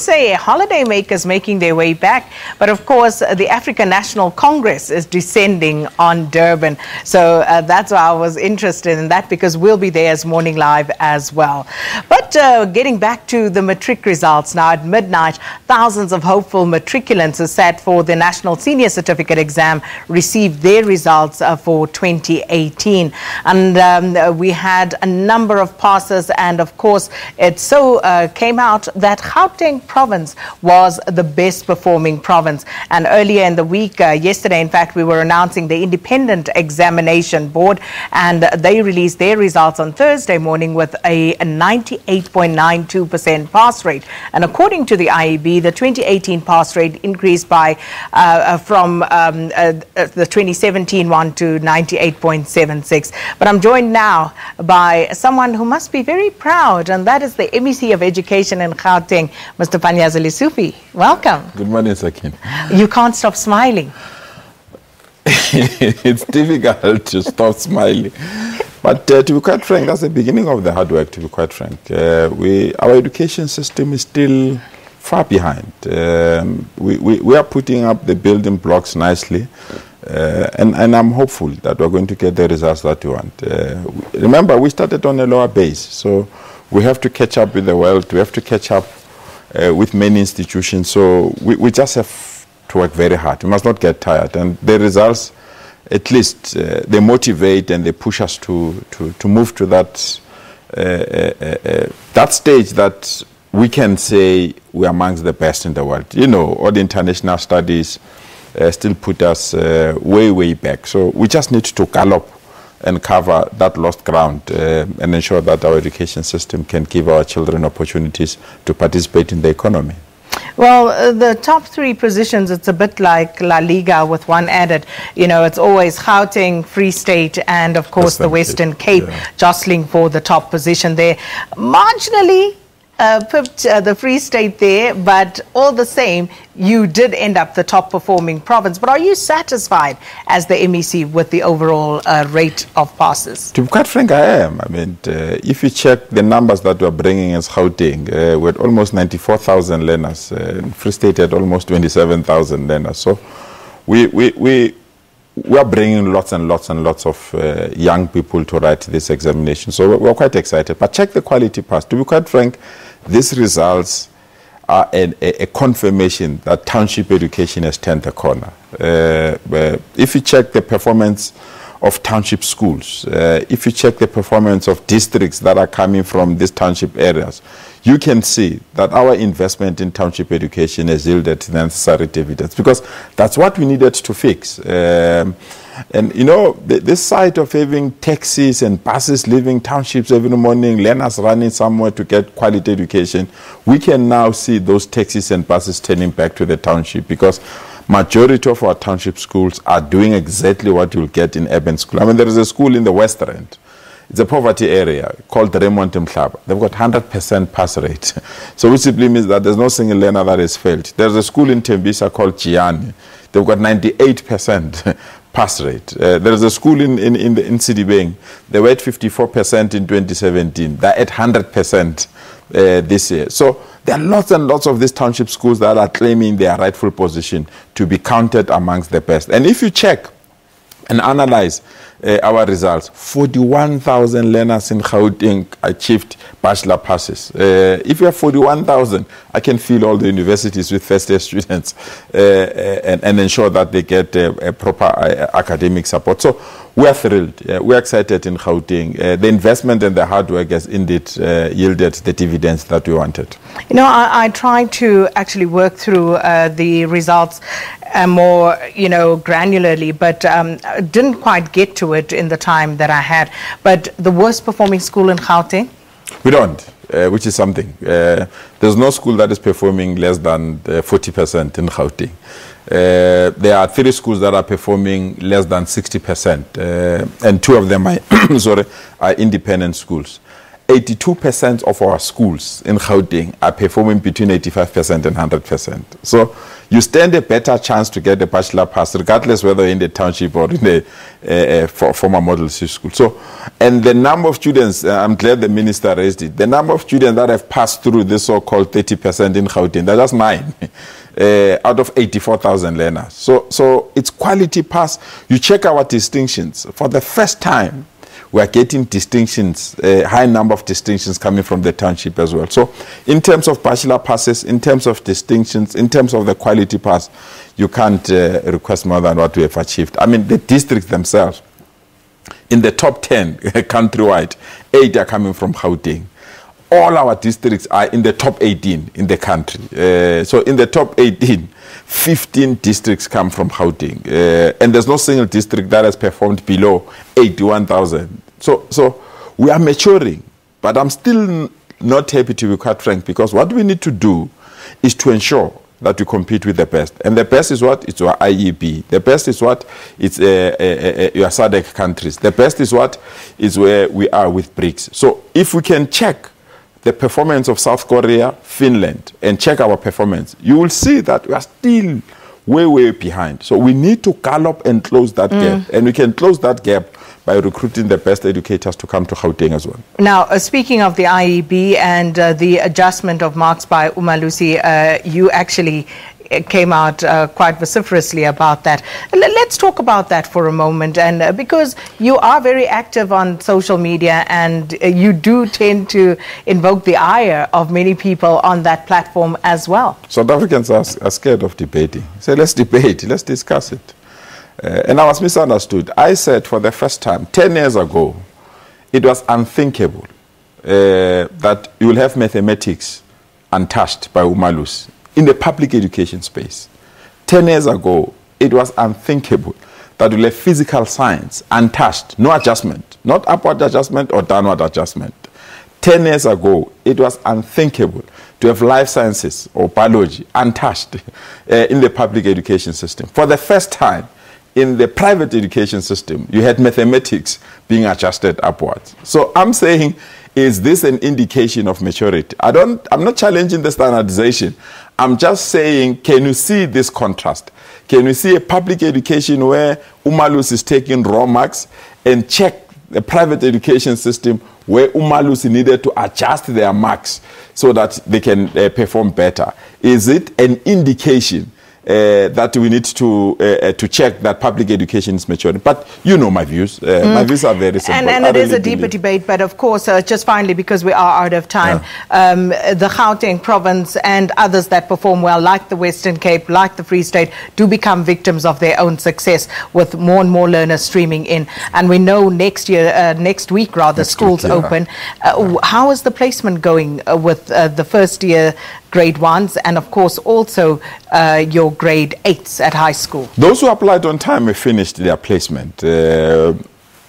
say holidaymakers making their way back, but of course the African National Congress is descending on Durban. So that's why I was interested in that, because we'll be there as Morning Live as well. But getting back to the matric results now, at midnight, thousands of hopeful matriculants who sat for the National Senior Certificate exam received their results for 2018. And we had a number of passes, and of course it came out that Gauteng province was the best performing province. And earlier in the week, yesterday in fact, we were announcing the Independent Examination Board, and they released their results on Thursday morning with a 98.92% pass rate. And according to the IEB, the 2018 pass rate increased by from the 2017 one to 98.76. But I'm joined now by someone who must be very proud, and that is the MEC of Education in Gauteng, Mr. Panyaza Lesufi. Welcome. Good morning, Sakin. You can't stop smiling. It's difficult to stop smiling. But to be quite frank, that's the beginning of the hard work, to be quite frank. Our education system is still far behind. We are putting up the building blocks nicely, and I'm hopeful that we're going to get the results that we want. Remember, we started on a lower base, so we have to catch up with the world. We have to catch up with many institutions. So we just have to work very hard. We must not get tired. And the results, at least, they motivate and they push us to move to that that stage that we can say we're amongst the best in the world. You know, all the international studies still put us way, way back. So we just need to gallop and cover that lost ground and ensure that our education system can give our children opportunities to participate in the economy. Well, the top three positions, it's a bit like La Liga with one added. You know, it's always Gauteng, Free State, and of course the Western Cape jostling for the top position there. Marginally pipped the Free State there, but all the same, you did end up the top performing province. But are you satisfied as the MEC with the overall rate of passes? To be quite frank, I am. I mean, if you check the numbers that we're bringing as Gauteng, we had almost 94,000 learners. Free State had almost 27,000 learners. So we are bringing lots and lots and lots of young people to write this examination. So we're quite excited. But check the quality pass. To be quite frank, these results are a confirmation that township education has turned the corner. If you check the performance of township schools, if you check the performance of districts that are coming from these township areas, you can see that our investment in township education has yielded the necessary dividends, because that's what we needed to fix. And you know, this side of having taxis and buses leaving townships every morning, learners running somewhere to get quality education, we can now see those taxis and buses turning back to the township, because majority of our township schools are doing exactly what you'll get in urban school. I mean, there is a school in the West End. It's a poverty area called Raymond Mhlaba. They've got 100% pass rate. So which simply means that there's no single learner that has failed. There's a school in Tembisa called Gianni. They've got 98% pass rate. There's a school in Sidibeng. They were at 54% in 2017. They're at 100% this year. So there are lots and lots of these township schools that are claiming their rightful position to be counted amongst the best. And if you check and analyze our results, 41,000 learners in Gauteng achieved bachelor passes. If you have 41,000, I can fill all the universities with first-year students and ensure that they get a proper academic support. So we are thrilled. We are excited in Gauteng. The investment and the hard work has indeed yielded the dividends that we wanted. You know, I tried to actually work through the results more, you know, granularly, but didn't quite get to it in the time that I had. But the worst performing school in Gauteng? We don't, which is something. There's no school that is performing less than 40% in Gauteng. There are 3 schools that are performing less than 60%, and 2 of them are, are independent schools. 82% of our schools in Gauteng are performing between 85% and 100%. So you stand a better chance to get a bachelor pass, regardless whether in the township or in the former model school. So, and the number of students, I'm glad the minister raised it, the number of students that have passed through this so-called 30% in Gauteng, that's just 9. Out of 84,000 learners. So it's quality pass. You check our distinctions. For the first time, we are getting distinctions, a high number of distinctions coming from the township as well. So in terms of bachelor passes, in terms of distinctions, in terms of the quality pass, you can't request more than what we have achieved. I mean, the districts themselves, in the top 10 countrywide, 8 are coming from Gauteng. All our districts are in the top 18 in the country. So in the top 18, 15 districts come from Gauteng. And there's no single district that has performed below 81,000. So we are maturing. But I'm still not happy, to be quite frank, because what we need to do is to ensure that we compete with the best. And the best is what? It's our IEB. The best is what? It's your SADC countries. The best is what? Is where we are with BRICS. So if we can check the performance of South Korea, Finland, and check our performance, you will see that we are still way behind. So we need to gallop and close that gap. And we can close that gap by recruiting the best educators to come to Gauteng as well. Now, speaking of the IEB and the adjustment of marks by Umalusi, you actually came out quite vociferously about that. Let's talk about that for a moment, and because you are very active on social media and you do tend to invoke the ire of many people on that platform as well. South Africans are scared of debating. So let's debate, let's discuss it. And I was misunderstood. I said for the first time, 10 years ago, it was unthinkable that you will have mathematics untouched by Umalusi in the public education space. 10 years ago, it was unthinkable that we'll have physical science untouched, no adjustment, not upward adjustment or downward adjustment. 10 years ago, it was unthinkable to have life sciences or biology untouched in the public education system. For the first time, in the private education system, you had mathematics being adjusted upwards. So I'm saying, is this an indication of maturity? I'm not challenging the standardization. I'm just saying, can you see this contrast? Can you see a public education where Umalusi is taking raw marks, and check the private education system where Umalusi needed to adjust their marks so that they can perform better? Is it an indication that we need to check that public education is maturing? But you know my views. My views are very simple. And it is a deeper debate, but of course, just finally, because we are out of time, the Gauteng province and others that perform well, like the Western Cape, like the Free State, do become victims of their own success with more and more learners streaming in. And we know next week, schools open. How is the placement going with the first year grade 1s and of course also your grade 8s at high school? Those who applied on time have finished their placement.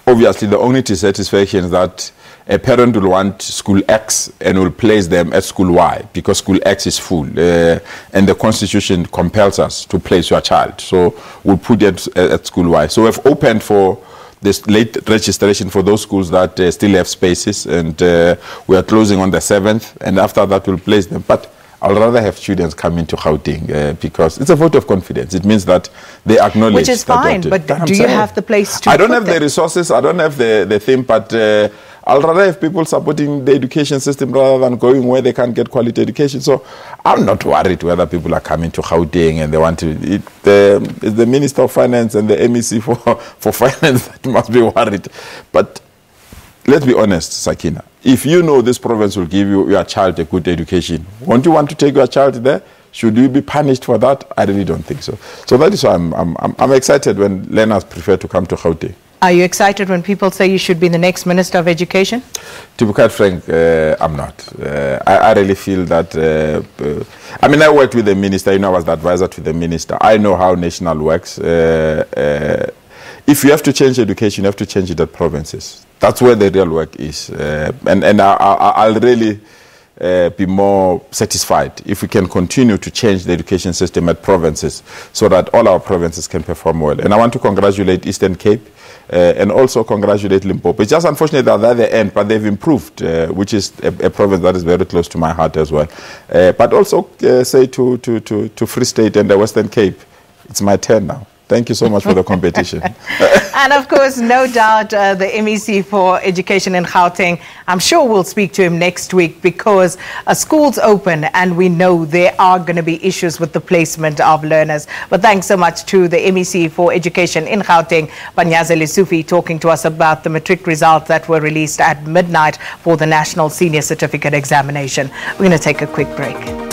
Obviously the only dissatisfaction is that a parent will want school X and will place them at school Y because school X is full, and the constitution compels us to place your child, so we'll put it at school Y. So we've opened for this late registration for those schools that still have spaces, and we are closing on the 7th, and after that we'll place them. But I'd rather have students come into Gauteng because it's a vote of confidence. It means that they acknowledge. Which is fine, but do you have the place to I don't have the resources, I don't have the thing, but I'd rather have people supporting the education system rather than going where they can't get quality education. So I'm not worried whether people are coming to Gauteng and they want to. It's the Minister of Finance and the MEC for Finance that must be worried. But let's be honest, Sakina. If you know this province will give your child a good education, won't you want to take your child there? Should you be punished for that? I really don't think so. So that is why I'm excited when learners prefer to come to Gauteng. Are you excited when people say you should be the next Minister of Education? To be quite frank, I'm not. I really feel that, I mean, I worked with the minister, I was the advisor to the minister. I know how national works. If you have to change education, you have to change it at provinces. That's where the real work is. And I'll really be more satisfied if we can continue to change the education system at provinces so that all our provinces can perform well. And I want to congratulate Eastern Cape and also congratulate Limpopo. It's just unfortunate that they're at the end, but they've improved, which is a province that is very close to my heart as well. But also say to Free State and the Western Cape, it's my turn now. Thank you so much for the competition. And of course, no doubt, the MEC for Education in Gauteng, I'm sure we'll speak to him next week because school's open and we know there are going to be issues with the placement of learners. But thanks so much to the MEC for Education in Gauteng, Panyaza Lesufi, talking to us about the matric results that were released at midnight for the National Senior Certificate Examination. We're going to take a quick break.